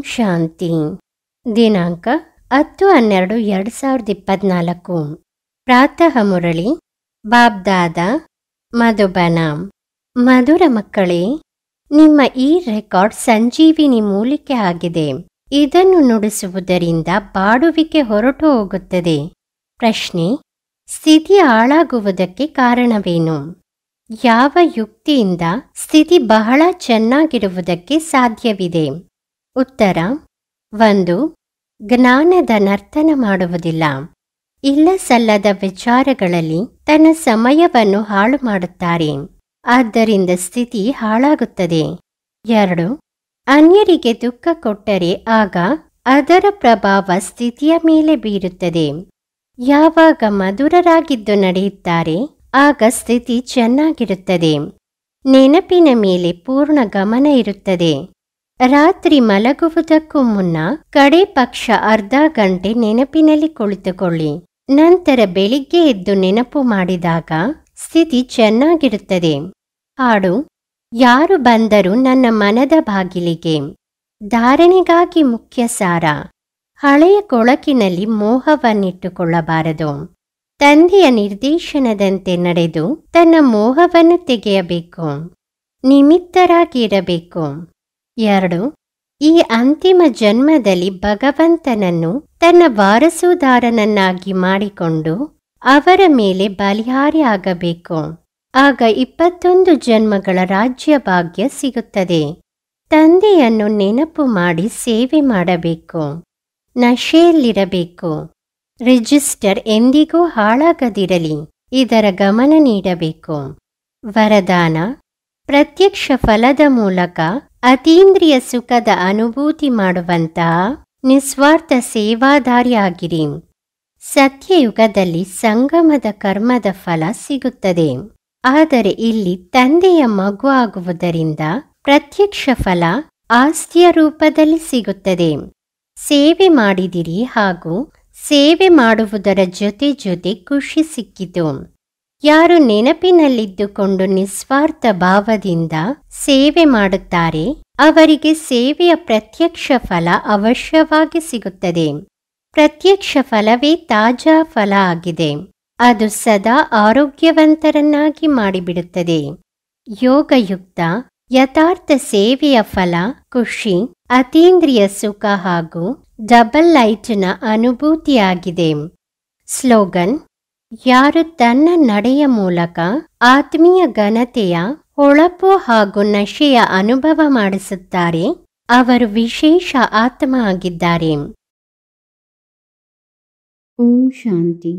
ಶಾಂತಿ. ದಿನಾಂಕ 10/12/2024. ಪ್ರಾತಃ ಮುರಳಿ ಬಾಬ್ದಾದ ಮಧುಬನ. ಮಧುರ ಮಕ್ಕಳೇ, ನಿಮ್ಮ ಈ ರೆಕಾರ್ಡ್ ಸಂಜೀವಿನಿ ಮೂಲಿಕೆ ಆಗಿದೆ. ಇದನ್ನು ನುಡಿಸುವುದರಿಂದ ಬಾಡುವಿಕೆ ಹೊರಟು ಹೋಗುತ್ತದೆ. ಪ್ರಶ್ನೆ: ಸ್ಥಿತಿ ಹಾಳಾಗುವುದಕ್ಕೆ ಕಾರಣವೇನು? ಯಾವ ಯುಕ್ತಿಯಿಂದ ಸ್ಥಿತಿ ಬಹಳ ಚೆನ್ನಾಗಿರುವುದಕ್ಕೆ ಸಾಧ್ಯವಿದೆ? ಉತ್ತರ: 1. ಜ್ಞಾನದ ನರ್ತನ ಮಾಡುವುದಿಲ್ಲ. ಇಲ್ಲ ಸಲ್ಲದ ವಿಚಾರಗಳಲ್ಲಿ ತನ್ನ ಸಮಯವನ್ನು ಹಾಳು ಮಾಡುತ್ತಾರೆ. ಆದ್ದರಿಂದ ಸ್ಥಿತಿ ಹಾಳಾಗುತ್ತದೆ. 2. ಅನ್ಯರಿಗೆ ದುಃಖ ಕೊಟ್ಟರೆ ಆಗ ಅದರ ಪ್ರಭಾವ ಸ್ಥಿತಿಯ ಮೇಲೆ ಬೀರುತ್ತದೆ. ಯಾವಾಗ ಮಧುರರಾಗಿದ್ದು ನಡೆಯುತ್ತಾರೆ ಆಗ ಸ್ಥಿತಿ ಚೆನ್ನಾಗಿರುತ್ತದೆ. ನೆನಪಿನ ಮೇಲೆ ಪೂರ್ಣ ಗಮನ ಇರುತ್ತದೆ. ರಾತ್ರಿ ಮಲಗುವುದಕ್ಕೂ ಮುನ್ನ ಕಡೆ ಪಕ್ಷ ಅರ್ಧ ಗಂಟೆ ನೆನಪಿನಲ್ಲಿ ಕುಳಿತುಕೊಳ್ಳಿ. ನಂತರ ಬೆಳಿಗ್ಗೆ ಎದ್ದು ನೆನಪು ಮಾಡಿದಾಗ ಸ್ಥಿತಿ ಚೆನ್ನಾಗಿರುತ್ತದೆ. ಹಾಡು: ಯಾರು ಬಂದರೂ ನನ್ನ ಮನದ ಬಾಗಿಲಿಗೆ. ಧಾರಣೆಗಾಗಿ ಮುಖ್ಯ ಸಾರ: ಹಳೆಯ ಕೊಳಕಿನಲ್ಲಿ ಮೋಹವನ್ನಿಟ್ಟುಕೊಳ್ಳಬಾರದು. ತಂದೆಯ ನಿರ್ದೇಶನದಂತೆ ನಡೆದು ತನ್ನ ಮೋಹವನ್ನು ತೆಗೆಯಬೇಕು. ನಿಮಿತ್ತರಾಗಿರಬೇಕು. 2. ಈ ಅಂತಿಮ ಜನ್ಮದಲ್ಲಿ ಭಗವಂತನನ್ನು ತನ್ನ ವಾರಸುದಾರನನ್ನಾಗಿ ಮಾಡಿಕೊಂಡು ಅವರ ಮೇಲೆ ಬಲಿಹಾರಿ ಆಗಬೇಕು. ಆಗ 21 ಜನ್ಮಗಳ ರಾಜ್ಯ ಭಾಗ್ಯ ಸಿಗುತ್ತದೆ. ತಂದೆಯನ್ನು ನೆನಪು ಮಾಡಿ ಸೇವೆ ಮಾಡಬೇಕು. ನಶೆಯಲ್ಲಿರಬೇಕು. ರಿಜಿಸ್ಟರ್ ಎಂದಿಗೂ ಹಾಳಾಗದಿರಲಿ, ಇದರ ಗಮನ ನೀಡಬೇಕು. ವರದಾನ: ಪ್ರತ್ಯಕ್ಷ ಫಲದ ಮೂಲಕ ಅತೀಂದ್ರಿಯ ಸುಖದ ಅನುಭೂತಿ ಮಾಡುವಂತಹ ನಿಸ್ವಾರ್ಥ ಸೇವಾದಾರಿಯಾಗಿರಿ. ಸತ್ಯಯುಗದಲ್ಲಿ ಸಂಗಮದ ಕರ್ಮದ ಫಲ ಸಿಗುತ್ತದೆ. ಆದರೆ ಇಲ್ಲಿ ತಂದೆಯ ಮಗು ಆಗುವುದರಿಂದ ಪ್ರತ್ಯಕ್ಷ ಫಲ ಆಸ್ತಿಯ ರೂಪದಲ್ಲಿ ಸಿಗುತ್ತದೆ. ಸೇವೆ ಮಾಡಿದಿರಿ ಹಾಗೂ ಸೇವೆ ಮಾಡುವುದರ ಜೊತೆ ಜೊತೆ ಖುಷಿ ಸಿಕ್ಕಿತು. ಯಾರು ನೆನಪಿನಲ್ಲಿದ್ದುಕೊಂಡು ನಿಸ್ವಾರ್ಥ ಭಾವದಿಂದ ಸೇವೆ ಮಾಡುತ್ತಾರೆ ಅವರಿಗೆ ಸೇವೆಯ ಪ್ರತ್ಯಕ್ಷ ಫಲ ಅವಶ್ಯವಾಗಿ ಸಿಗುತ್ತದೆ. ಪ್ರತ್ಯಕ್ಷ ಫಲವೇ ತಾಜಾ ಫಲ ಆಗಿದೆ. ಅದು ಸದಾ ಆರೋಗ್ಯವಂತರನ್ನಾಗಿ ಮಾಡಿಬಿಡುತ್ತದೆ. ಯೋಗಯುಕ್ತ ಯಥಾರ್ಥ ಸೇವೆಯ ಫಲ ಖುಷಿ, ಅತೀಂದ್ರಿಯ ಸುಖ ಹಾಗೂ ಡಬಲ್ ಲೈಟ್ನ ಅನುಭೂತಿಯಾಗಿದೆ. ಸ್ಲೋಗನ್: ಯಾರು ತನ್ನ ನಡೆಯ ಮೂಲಕ ಆತ್ಮೀಯ ಘನತೆಯ ಹೊಳಪು ಹಾಗೂ ನಶೆಯ ಅನುಭವ ಮಾಡಿಸುತ್ತಾರೆ ಅವರು ವಿಶೇಷ ಆತ್ಮ ಆಗಿದ್ದಾರೆ. ಓಂ ಶಾಂತಿ.